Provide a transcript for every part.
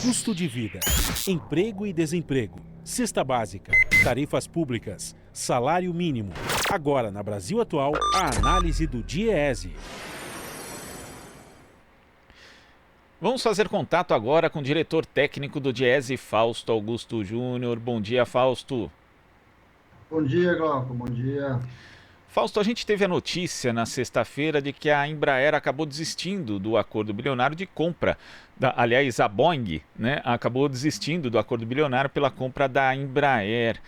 custo de vida, emprego e desemprego, cesta básica, tarifas públicas, salário mínimo. Agora, na Brasil Atual, a análise do DIEESE. Vamos fazer contato agora com o diretor técnico do DIEESE, Fausto Augusto Júnior. Bom dia, Fausto. Bom dia, Glauco. Bom dia. Fausto, a gente teve a notícia na sexta-feira de que a Embraer acabou desistindo do acordo bilionário de compra. Aliás, a Boeing, né, acabou desistindo do acordo bilionário pela compra da Embraer.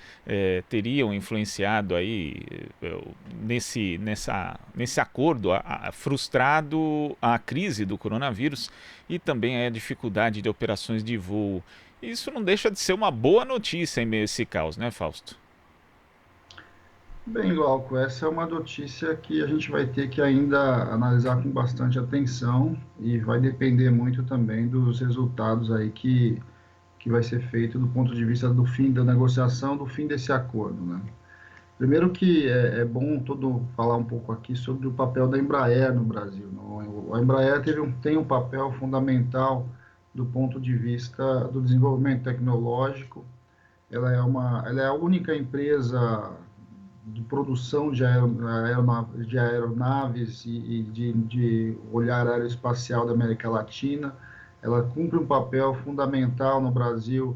Teriam influenciado aí nesse acordo frustrado a crise do coronavírus e também a dificuldade de operações de voo. Isso não deixa de ser uma boa notícia em meio a esse caos, né, Fausto? Bem, Glauco, essa é uma notícia que a gente vai ter que ainda analisar com bastante atenção e vai depender muito também dos resultados aí que vai ser feito do ponto de vista do fim da negociação, do fim desse acordo, né? Primeiro que é bom falar um pouco aqui sobre o papel da Embraer no Brasil. A Embraer tem um papel fundamental do ponto de vista do desenvolvimento tecnológico. Ela é a única empresa de produção de aeronaves e de olhar aeroespacial da América Latina. Ela cumpre um papel fundamental no Brasil,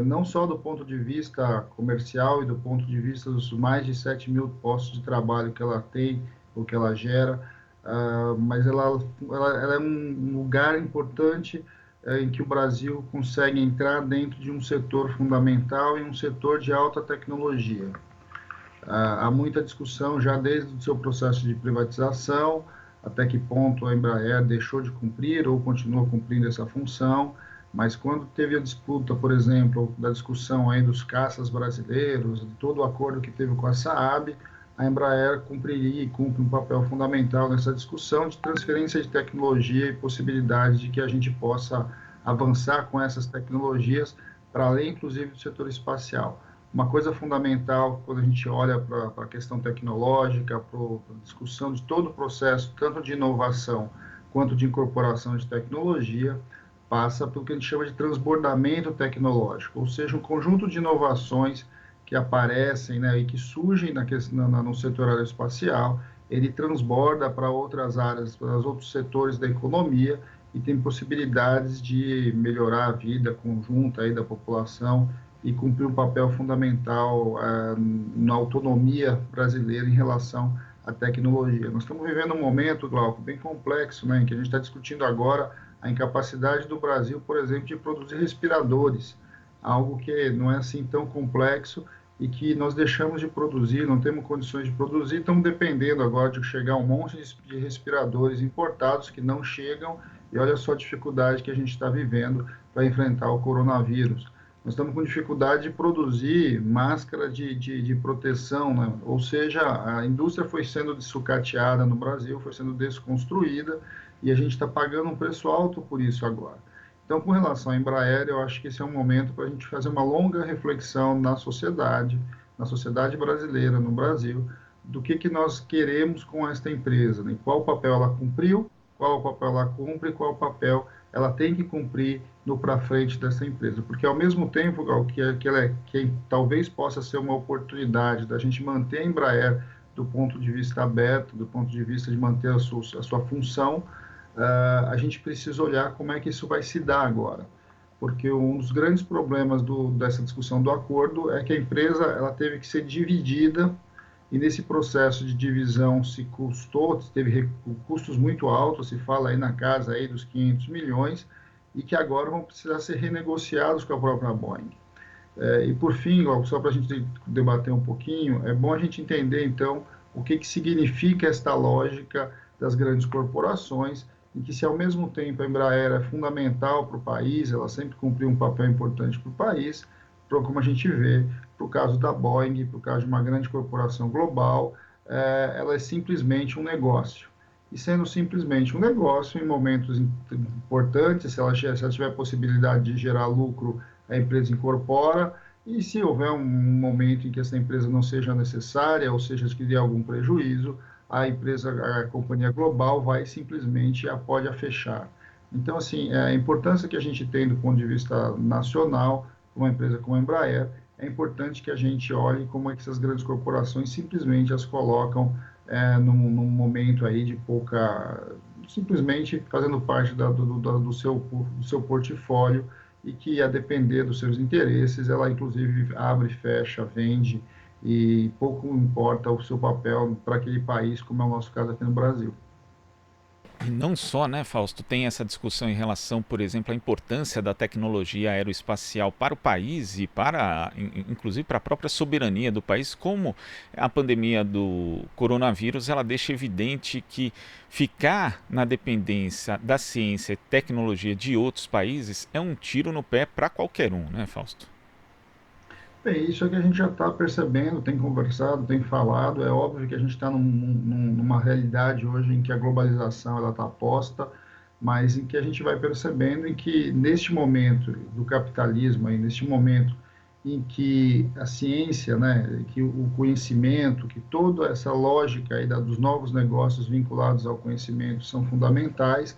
não só do ponto de vista comercial e do ponto de vista dos mais de 7 mil postos de trabalho que ela tem, ou que ela gera, mas ela é um lugar importante em que o Brasil consegue entrar dentro de um setor fundamental e um setor de alta tecnologia. Há muita discussão já desde o seu processo de privatização, até que ponto a Embraer deixou de cumprir ou continua cumprindo essa função, mas quando teve a disputa, por exemplo, da discussão aí dos caças brasileiros, de todo o acordo que teve com a Saab, a Embraer cumpriria e cumpre um papel fundamental nessa discussão de transferência de tecnologia e possibilidade de que a gente possa avançar com essas tecnologias para além, inclusive, do setor espacial. Uma coisa fundamental quando a gente olha para a questão tecnológica, para a discussão de todo o processo, tanto de inovação quanto de incorporação de tecnologia, passa pelo que a gente chama de transbordamento tecnológico, ou seja, um conjunto de inovações que aparecem, né, e que surgem no setor aeroespacial, ele transborda para outras áreas, para os outros setores da economia e tem possibilidades de melhorar a vida conjunta aí da população e cumprir um papel fundamental na autonomia brasileira em relação à tecnologia. Nós estamos vivendo um momento, Glauco, bem complexo, né, em que a gente está discutindo agora a incapacidade do Brasil, por exemplo, de produzir respiradores, algo que não é assim tão complexo e que nós deixamos de produzir, não temos condições de produzir, estamos dependendo agora de chegar um monte de respiradores importados que não chegam e olha só a dificuldade que a gente está vivendo para enfrentar o coronavírus. Nós estamos com dificuldade de produzir máscara de proteção, né? Ou seja, a indústria foi sendo sucateada no Brasil, foi sendo desconstruída e a gente está pagando um preço alto por isso agora. Então, com relação à Embraer, eu acho que esse é um momento para a gente fazer uma longa reflexão na sociedade brasileira, no Brasil, do que nós queremos com esta empresa, né? Qual papel ela cumpriu, qual papel ela cumpre, qual papel ela tem que cumprir no para frente dessa empresa, porque ao mesmo tempo que talvez possa ser uma oportunidade da gente manter a Embraer do ponto de vista aberto, do ponto de vista de manter a sua função, a gente precisa olhar como é que isso vai se dar agora, porque um dos grandes problemas dessa discussão do acordo é que a empresa ela teve que ser dividida e nesse processo de divisão teve custos muito altos, se fala aí na casa aí dos 500 milhões, e que agora vão precisar ser renegociados com a própria Boeing. E por fim, só para a gente debater um pouquinho, é bom a gente entender então o que significa esta lógica das grandes corporações, em que se ao mesmo tempo a Embraer é fundamental para o país, ela sempre cumpriu um papel importante para o país, como a gente vê, para o caso da Boeing, para o caso de uma grande corporação global, ela é simplesmente um negócio. E sendo simplesmente um negócio, em momentos importantes, se ela tiver possibilidade de gerar lucro, a empresa incorpora, e se houver um momento em que essa empresa não seja necessária, ou seja, que dê algum prejuízo, a companhia global vai simplesmente pode fechar. Então, assim, a importância que a gente tem do ponto de vista nacional, uma empresa como a Embraer, é importante que a gente olhe como é que essas grandes corporações simplesmente as colocam num momento aí de pouca, simplesmente fazendo parte do seu portfólio e que, a depender dos seus interesses, ela inclusive abre, fecha, vende e pouco importa o seu papel para aquele país, como é o nosso caso aqui no Brasil. E não só, né, Fausto, tem essa discussão em relação, por exemplo, à importância da tecnologia aeroespacial para o país e para, inclusive, para a própria soberania do país, como a pandemia do coronavírus, ela deixa evidente que ficar na dependência da ciência e tecnologia de outros países é um tiro no pé para qualquer um, né, Fausto? Bem, isso é que a gente já está percebendo, tem conversado, tem falado. É óbvio que a gente está numa realidade hoje em que a globalização ela está posta, mas em que a gente vai percebendo em que neste momento do capitalismo, aí, neste momento em que a ciência, né, que o conhecimento, que toda essa lógica aí dos novos negócios vinculados ao conhecimento são fundamentais,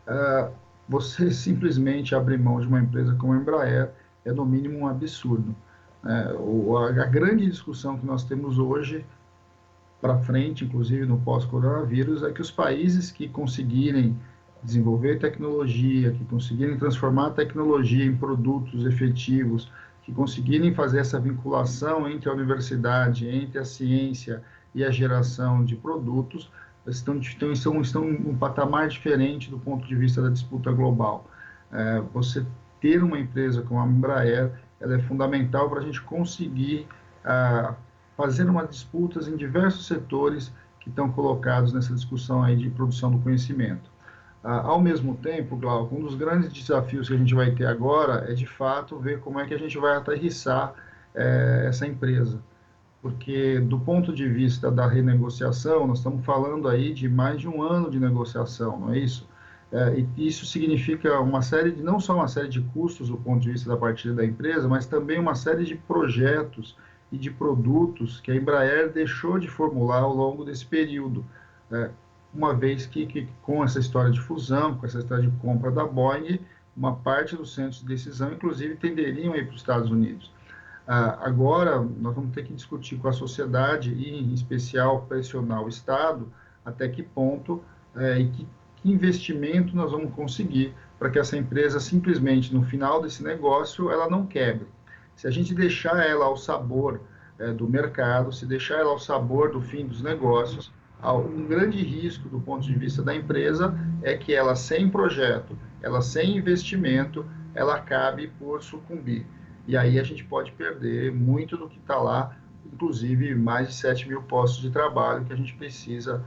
ah, você simplesmente abrir mão de uma empresa como a Embraer é no mínimo um absurdo. A grande discussão que nós temos hoje, para frente, inclusive no pós-coronavírus, é que os países que conseguirem desenvolver tecnologia, que conseguirem transformar a tecnologia em produtos efetivos, que conseguirem fazer essa vinculação entre a universidade, entre a ciência e a geração de produtos, estão em um patamar diferente do ponto de vista da disputa global. Você ter uma empresa como a Embraer, ela é fundamental para a gente conseguir fazer umas disputas em diversos setores que estão colocados nessa discussão aí de produção do conhecimento. Ao mesmo tempo, Glauco, um dos grandes desafios que a gente vai ter agora é, de fato, ver como é que a gente vai aterrissar essa empresa. Porque, do ponto de vista da renegociação, nós estamos falando aí de mais de um ano de negociação, não é isso? E isso significa uma série de, não só uma série de custos do ponto de vista da partida da empresa, mas também uma série de projetos e de produtos que a Embraer deixou de formular ao longo desse período, uma vez que com essa história de fusão, com essa história de compra da Boeing, uma parte dos centros de decisão, inclusive, tenderiam a ir para os Estados Unidos. Agora, nós vamos ter que discutir com a sociedade e, em especial, pressionar o Estado até que ponto e que investimento nós vamos conseguir para que essa empresa, simplesmente, no final desse negócio, ela não quebre. Se a gente deixar ela ao sabor do mercado, se deixar ela ao sabor do fim dos negócios, um grande risco do ponto de vista da empresa é que ela, sem projeto, ela sem investimento, ela acabe por sucumbir. E aí a gente pode perder muito do que está lá, inclusive mais de 7 mil postos de trabalho que a gente precisa,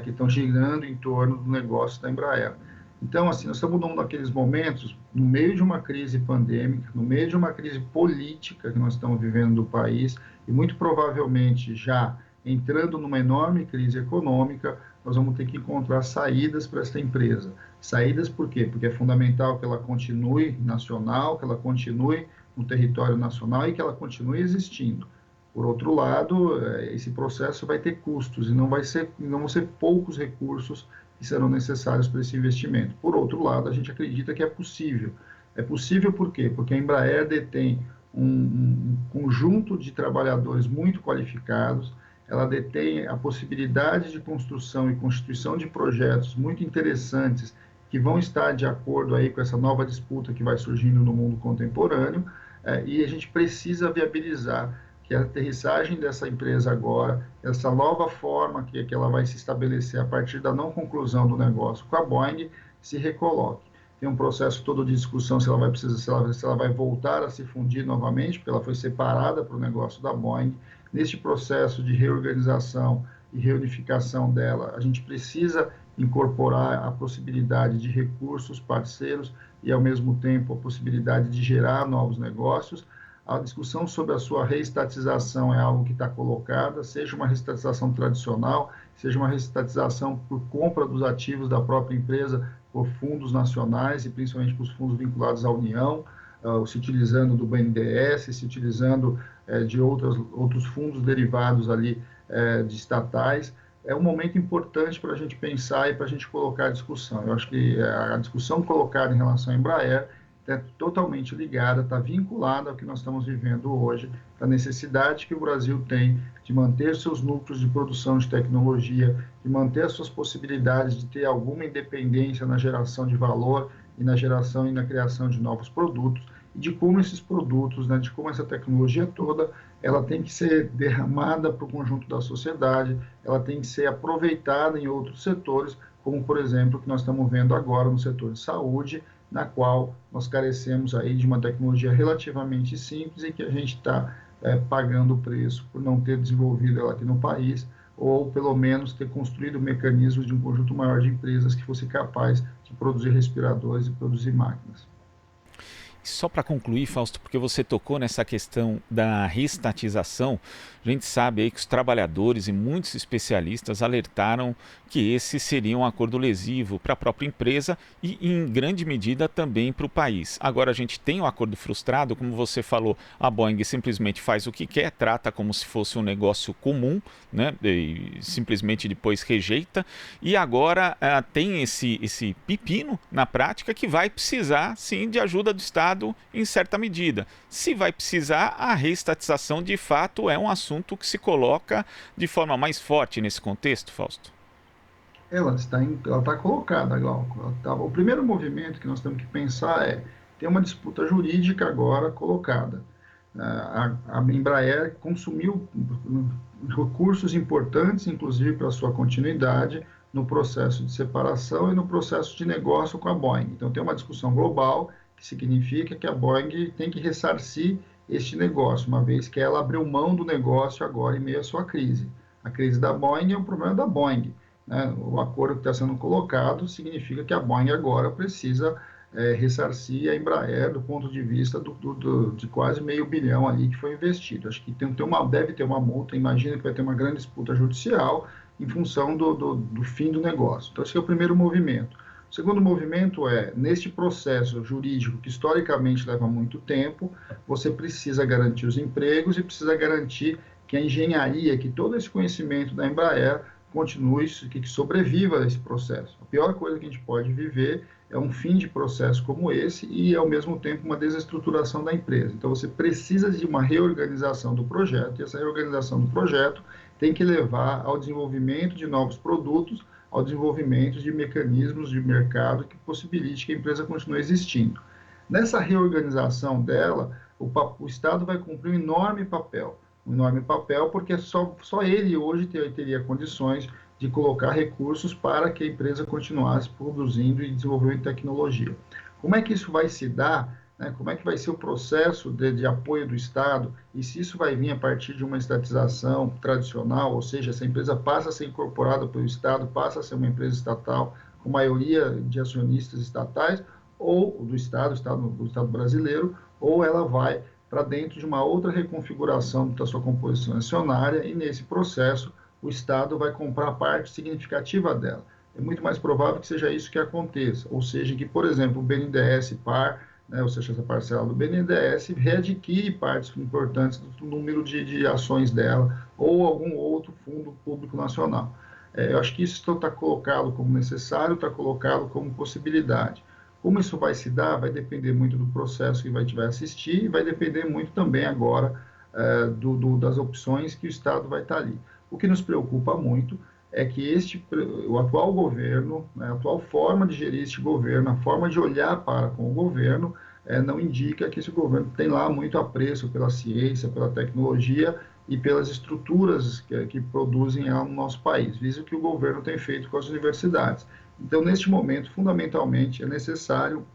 que estão girando em torno do negócio da Embraer. Então, assim, nós estamos naqueles momentos, no meio de uma crise pandêmica, no meio de uma crise política que nós estamos vivendo no país, e muito provavelmente já entrando numa enorme crise econômica, nós vamos ter que encontrar saídas para esta empresa. Saídas por quê? Porque é fundamental que ela continue nacional, que ela continue no território nacional e que ela continue existindo. Por outro lado, esse processo vai ter custos e não vão ser poucos recursos que serão necessários para esse investimento. Por outro lado, a gente acredita que é possível. É possível por quê? Porque a Embraer detém um conjunto de trabalhadores muito qualificados, ela detém a possibilidade de construção e constituição de projetos muito interessantes que vão estar de acordo aí com essa nova disputa que vai surgindo no mundo contemporâneo, e a gente precisa viabilizar que a aterrissagem dessa empresa agora, essa nova forma que ela vai se estabelecer a partir da não conclusão do negócio com a Boeing, se recoloque. Tem um processo todo de discussão se ela vai precisar, se ela vai voltar a se fundir novamente, porque ela foi separada para o negócio da Boeing. Neste processo de reorganização e reunificação dela, a gente precisa incorporar a possibilidade de recursos parceiros e, ao mesmo tempo, a possibilidade de gerar novos negócios. A discussão sobre a sua reestatização é algo que está colocada, seja uma reestatização tradicional, seja uma reestatização por compra dos ativos da própria empresa por fundos nacionais e principalmente por fundos vinculados à União, se utilizando do BNDES, se utilizando de outros fundos derivados ali de estatais. é um momento importante para a gente pensar e para a gente colocar a discussão. Eu acho que a discussão colocada em relação à Embraer é totalmente ligada, está vinculada ao que nós estamos vivendo hoje, a necessidade que o Brasil tem de manter seus núcleos de produção de tecnologia, de manter as suas possibilidades de ter alguma independência na geração de valor e na geração e na criação de novos produtos, e de como esses produtos, né, de como essa tecnologia toda, ela tem que ser derramada para o conjunto da sociedade, ela tem que ser aproveitada em outros setores, como, por exemplo, o que nós estamos vendo agora no setor de saúde, na qual nós carecemos aí de uma tecnologia relativamente simples e que a gente está pagando o preço por não ter desenvolvido ela aqui no país, ou pelo menos ter construído mecanismos de um conjunto maior de empresas que fosse capaz de produzir respiradores e produzir máquinas. Só para concluir, Fausto, porque você tocou nessa questão da reestatização, a gente sabe aí que os trabalhadores e muitos especialistas alertaram que esse seria um acordo lesivo para a própria empresa e, em grande medida, também para o país. Agora a gente tem um acordo frustrado, como você falou, a Boeing simplesmente faz o que quer, trata como se fosse um negócio comum, né, e simplesmente depois rejeita, e agora tem esse pepino na prática que vai precisar, sim, de ajuda do Estado em certa medida. Se vai precisar, a reestatização de fato é um assunto que se coloca de forma mais forte nesse contexto, Fausto? Ela está colocada, Glauco. O primeiro movimento que nós temos que pensar é ter uma disputa jurídica agora colocada. A Embraer consumiu recursos importantes, inclusive para sua continuidade, no processo de separação e no processo de negócio com a Boeing. Então, tem uma discussão global que significa que a Boeing tem que ressarcir este negócio, uma vez que ela abriu mão do negócio agora em meio à sua crise. A crise da Boeing é um problema da Boeing, né? O acordo que está sendo colocado significa que a Boeing agora precisa ressarcir a Embraer do ponto de vista de quase $500 milhão ali que foi investido. Acho que deve ter uma multa, imagina que vai ter uma grande disputa judicial em função do fim do negócio. Então, esse é o primeiro movimento. O segundo movimento é, neste processo jurídico que historicamente leva muito tempo, você precisa garantir os empregos e precisa garantir que a engenharia, que todo esse conhecimento da Embraer continue, que sobreviva a esse processo. A pior coisa que a gente pode viver é um fim de processo como esse e, ao mesmo tempo, uma desestruturação da empresa. Então, você precisa de uma reorganização do projeto, e essa reorganização do projeto tem que levar ao desenvolvimento de novos produtos, ao desenvolvimento de mecanismos de mercado que possibilite que a empresa continue existindo. Nessa reorganização dela, o Estado vai cumprir um enorme papel porque só ele hoje teria condições de colocar recursos para que a empresa continuasse produzindo e desenvolvendo tecnologia. Como é que isso vai se dar? Né? Como é que vai ser o processo de apoio do Estado? E se isso vai vir a partir de uma estatização tradicional, ou seja, essa empresa passa a ser incorporada pelo Estado, passa a ser uma empresa estatal, com maioria de acionistas estatais, ou do Estado brasileiro, ou ela vai para dentro de uma outra reconfiguração da sua composição acionária, e nesse processo o Estado vai comprar parte significativa dela. É muito mais provável que seja isso que aconteça, ou seja, que, por exemplo, o BNDES Par, né, ou seja, essa parcela do BNDES, readquire partes importantes do número de ações dela, ou algum outro fundo público nacional. Eu acho que isso está colocado como necessário, está colocado como possibilidade. Como isso vai se dar, vai depender muito do processo que vai assistir, e vai depender muito também agora das opções que o Estado vai estar ali. O que nos preocupa muito é que o atual governo, né, a atual forma de gerir este governo, a forma de olhar para com o governo, não indica que esse governo tem lá muito apreço pela ciência, pela tecnologia e pelas estruturas que produzem no nosso país, visto que o governo tem feito com as universidades. Então, neste momento, fundamentalmente, é necessário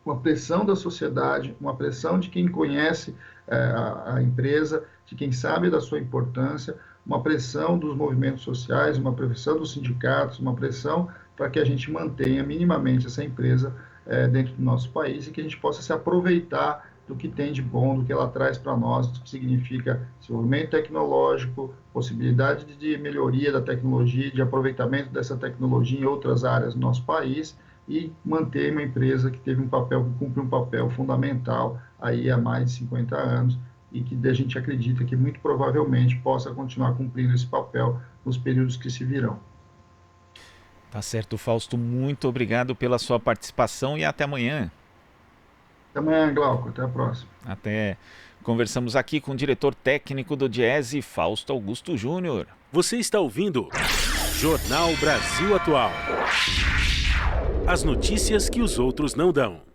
uma pressão da sociedade, uma pressão de quem conhece a empresa, de quem sabe da sua importância, uma pressão dos movimentos sociais, uma pressão dos sindicatos, uma pressão para que a gente mantenha minimamente essa empresa dentro do nosso país e que a gente possa se aproveitar do que tem de bom, do que ela traz para nós, do que significa desenvolvimento tecnológico, possibilidade de melhoria da tecnologia, de aproveitamento dessa tecnologia em outras áreas do nosso país e manter uma empresa que cumpre um papel fundamental aí há mais de 50 anos e que a gente acredita que muito provavelmente possa continuar cumprindo esse papel nos períodos que se virão. Tá certo, Fausto. Muito obrigado pela sua participação e até amanhã. Até amanhã, Glauco. Até a próxima. Até. Conversamos aqui com o diretor técnico do Diese, Fausto Augusto Júnior. Você está ouvindo Jornal Brasil Atual. As notícias que os outros não dão.